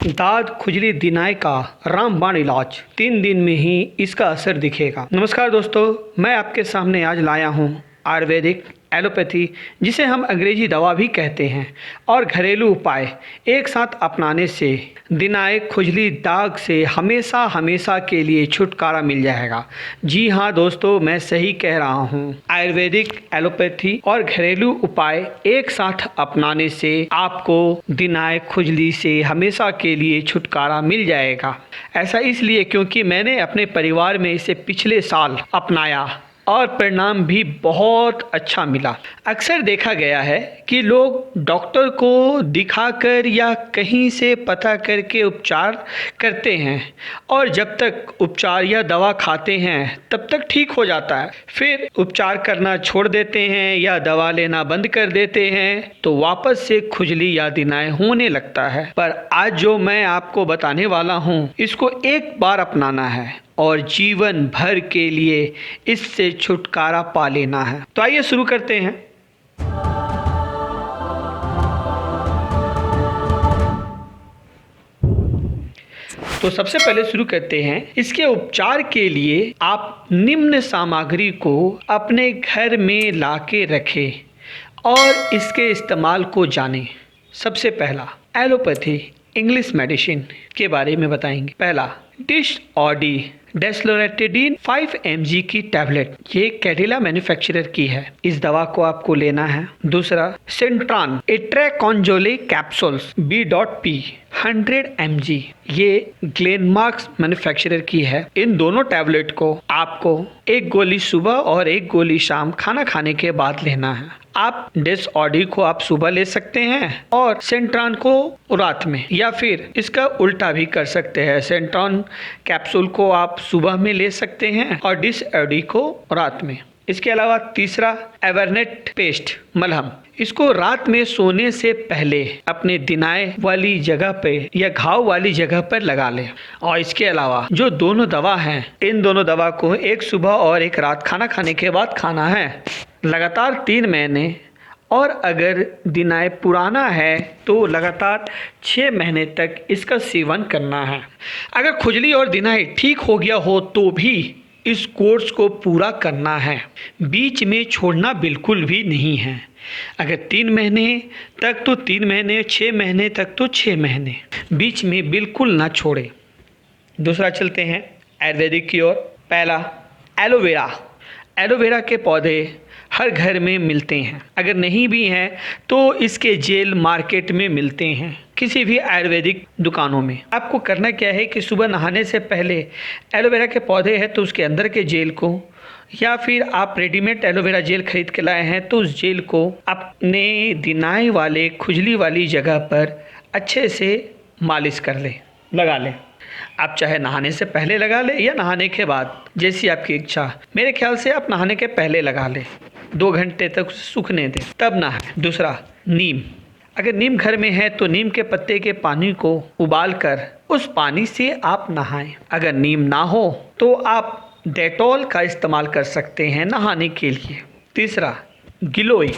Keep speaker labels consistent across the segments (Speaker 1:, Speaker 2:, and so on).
Speaker 1: दाद खुजली दिनाय का रामबाण इलाज 3 दिन में ही इसका असर दिखेगा। नमस्कार दोस्तों, मैं आपके सामने आज लाया हूँ आयुर्वेदिक एलोपैथी, जिसे हम अंग्रेजी दवा भी कहते हैं, और घरेलू उपाय एक साथ अपनाने से दिनाय खुजली दाग से हमेशा हमेशा के लिए छुटकारा मिल जाएगा। जी हाँ दोस्तों, मैं सही कह रहा हूँ। आयुर्वेदिक एलोपैथी और घरेलू उपाय एक साथ अपनाने से आपको दिनाय खुजली से हमेशा के लिए छुटकारा मिल जाएगा। ऐसा इसलिए क्योंकि मैंने अपने परिवार में इसे पिछले साल अपनाया और परिणाम भी बहुत अच्छा मिला। अक्सर देखा गया है कि लोग डॉक्टर को दिखाकर या कहीं से पता करके उपचार करते हैं, और जब तक उपचार या दवा खाते हैं तब तक ठीक हो जाता है। फिर उपचार करना छोड़ देते हैं या दवा लेना बंद कर देते हैं तो वापस से खुजली या दिनाय होने लगता है। पर आज जो मैं आपको बताने वाला हूँ, इसको एक बार अपनाना है और जीवन भर के लिए इससे छुटकारा पा लेना है। तो आइए शुरू करते हैं। तो सबसे पहले शुरू करते हैं। इसके उपचार के लिए आप निम्न सामग्री को अपने घर में लाके रखें और इसके इस्तेमाल को जानें। सबसे पहला, एलोपैथी इंग्लिश मेडिसिन के बारे में बताएंगे। पहला, डिसऑडी डेस्लोरेटिडिन 5 mg की टैबलेट, ये कैडिला मैन्युफैक्चरर की है। इस दवा को आपको लेना है। दूसरा, सेंट्रान इट्रेकोंजोले कैप्सूल्स B.P 100 mg, ये ग्लेनमार्क्स मैन्युफैक्चरर की है। इन दोनों टैबलेट को आपको एक गोली सुबह और एक गोली शाम खाना खाने के बाद लेना है। आप डिसऑडी को आप सुबह ले सकते हैं और सेंट्रान को रात में, या फिर इसका उल्टा भी कर सकते हैं। सेंट्रान कैप्सूल को आप सुबह में ले सकते हैं और डिसऑडी को रात में। इसके अलावा तीसरा, एवरनेट पेस्ट मलहम, इसको रात में सोने से पहले अपने दिनाय वाली जगह पे या घाव वाली जगह पर लगा लें। और इसके अलावा जो दोनों दवा हैं, इन दोनों दवा को एक सुबह और एक रात खाना खाने के बाद खाना है, लगातार 3 महीने, और अगर दिनाय पुराना है तो लगातार 6 महीने तक इसका सेवन करना है। अगर खुजली और दिनाय ठीक हो गया हो तो भी इस कोर्स को पूरा करना है, बीच में छोड़ना बिल्कुल भी नहीं है। अगर 3 महीने तक तो 3 महीने, 6 महीने तक तो 6 महीने, बीच में बिल्कुल ना छोड़े। दूसरा चलते हैं आयुर्वेदिक की ओर। पहला, एलोवेरा। एलोवेरा के पौधे हर घर में मिलते हैं, अगर नहीं भी हैं तो इसके जेल मार्केट में मिलते हैं, किसी भी आयुर्वेदिक दुकानों में। आपको करना क्या है कि सुबह नहाने से पहले एलोवेरा के पौधे हैं तो उसके अंदर के जेल को, या फिर आप रेडीमेड एलोवेरा जेल खरीद के लाए हैं तो उस जेल को अपने दिनाय वाले खुजली वाली जगह पर अच्छे से मालिश कर लें, लगा लें। आप चाहे नहाने से पहले लगा ले या नहाने के बाद, जैसी आपकी इच्छा। मेरे ख्याल से आप नहाने के पहले लगा ले, 2 घंटे तक सूखने दें तब नहाएं। दूसरा, नीम। अगर नीम घर में है तो नीम के पत्ते के पानी को उबाल कर उस पानी से आप नहाएं। अगर नीम ना हो तो आप डेटॉल का इस्तेमाल कर सकते हैं नहाने के लिए। तीसरा, गिलोय।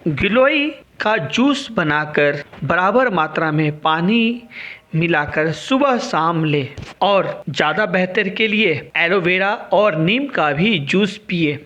Speaker 1: गिलोय का जूस बनाकर बराबर मात्रा में पानी मिलाकर सुबह शाम ले, और ज़्यादा बेहतर के लिए एलोवेरा और नीम का भी जूस पिए।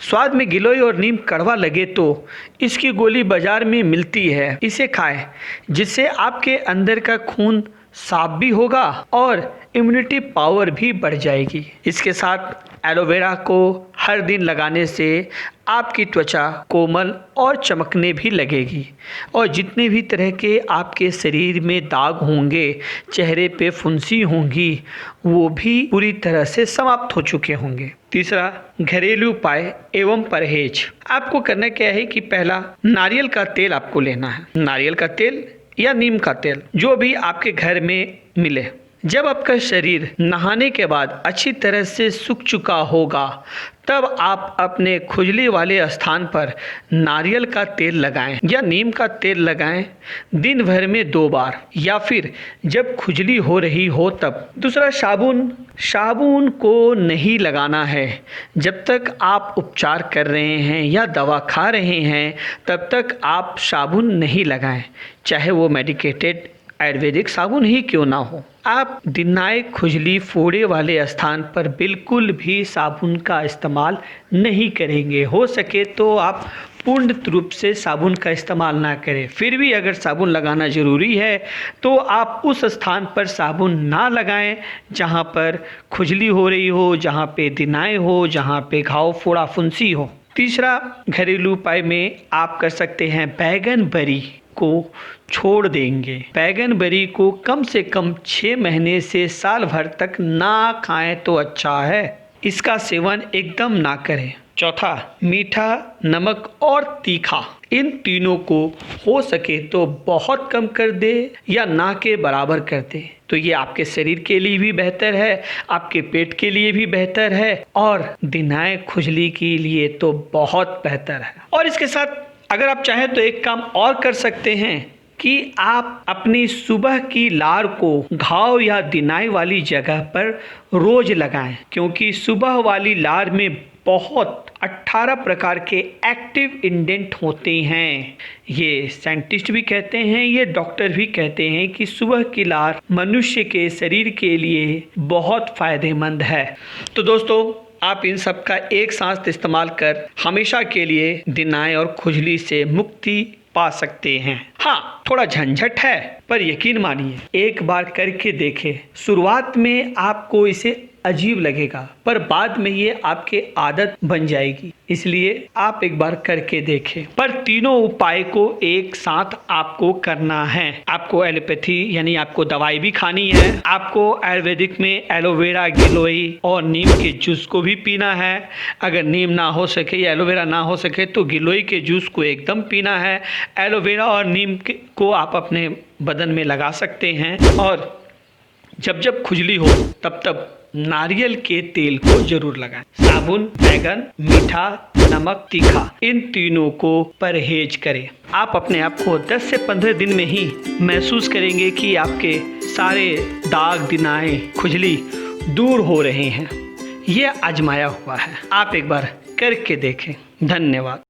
Speaker 1: स्वाद में गिलोय और नीम कड़वा लगे तो इसकी गोली बाजार में मिलती है, इसे खाएं, जिससे आपके अंदर का खून साफ भी होगा और इम्यूनिटी पावर भी बढ़ जाएगी। इसके साथ एलोवेरा को हर दिन लगाने से आपकी त्वचा कोमल और चमकने भी लगेगी, और जितने भी तरह के आपके शरीर में दाग होंगे, चेहरे पे फुंसी होंगी, वो भी पूरी तरह से समाप्त हो चुके होंगे। तीसरा, घरेलू उपाय एवं परहेज। आपको करना क्या है कि पहला, नारियल का तेल आपको लेना है। नारियल का तेल या नीम का तेल, जो भी आपके घर में मिले। जब आपका शरीर नहाने के बाद अच्छी तरह से सूख चुका होगा तब आप अपने खुजली वाले स्थान पर नारियल का तेल लगाएं या नीम का तेल लगाएं दिन भर में 2 बार, या फिर जब खुजली हो रही हो तब। दूसरा, साबुन। साबुन को नहीं लगाना है जब तक आप उपचार कर रहे हैं या दवा खा रहे हैं, तब तक आप साबुन नहीं लगाएं, चाहे वो मेडिकेटेड आयुर्वेदिक साबुन ही क्यों ना हो। आप दिनाय, खुजली, फोड़े वाले स्थान पर बिल्कुल भी साबुन का इस्तेमाल नहीं करेंगे। हो सके तो आप पूर्ण रूप से साबुन का इस्तेमाल ना करें। फिर भी अगर साबुन लगाना ज़रूरी है तो आप उस स्थान पर साबुन ना लगाएं जहां पर खुजली हो रही हो, जहां पे दिनाय हो, जहां पे घाव, फोड़ा, फुंसी हो। तीसरा घरेलू उपाय में आप कर सकते हैं बैगन बरी को छोड़ देंगे। बैगन बरी को कम से कम 6 महीने से साल भर तक ना खाएं तो अच्छा है। इसका सेवन एकदम ना करें। चौथा, मीठा, नमक और तीखा, इन तीनों को हो सके तो बहुत कम कर दे या ना के बराबर कर दे। तो ये आपके शरीर के लिए भी बेहतर है, आपके पेट के लिए भी बेहतर है और दिनाय, खुजली के लिए तो बहुत बेहतर है। और इसके साथ अगर आप चाहें तो एक काम और कर सकते हैं कि आप अपनी सुबह की लार को घाव या दिनाय वाली जगह पर रोज लगाएं, क्योंकि सुबह वाली लार में बहुत 18 प्रकार के एक्टिव इंडेंट होते हैं। ये साइंटिस्ट भी कहते हैं, ये डॉक्टर भी कहते हैं कि सुबह की लार मनुष्य के शरीर के लिए बहुत फायदेमंद है। तो दोस्तों, आप इन सब का एक साथ इस्तेमाल कर हमेशा के लिए दिनाय और खुजली से मुक्ति पा सकते हैं। हाँ, थोड़ा झंझट है, पर यकीन मानिए एक बार करके देखें। शुरुआत में आपको इसे अजीब लगेगा, पर बाद में ये आपके आदत बन जाएगी। इसलिए आप एक बार करके देखें। पर तीनों उपाय को एक साथ आपको करना है। आपको एलोपैथी यानी आपको दवाई भी खानी है, आपको आयुर्वेदिक में एलोवेरा, गिलोई और नीम के जूस को भी पीना है। अगर नीम ना हो सके या एलोवेरा ना हो सके तो गिलोई के जूस को एकदम पीना है। एलोवेरा और नीम को आप अपने बदन में लगा सकते हैं और जब जब खुजली हो तब तब नारियल के तेल को जरूर लगाएं। साबुन, बैगन, मीठा, नमक, तीखा, इन तीनों को परहेज करें। आप अपने आप को 10 से 15 दिन में ही महसूस करेंगे कि आपके सारे दाग, दिनाय, खुजली दूर हो रहे हैं। ये आजमाया हुआ है, आप एक बार करके देखें। धन्यवाद।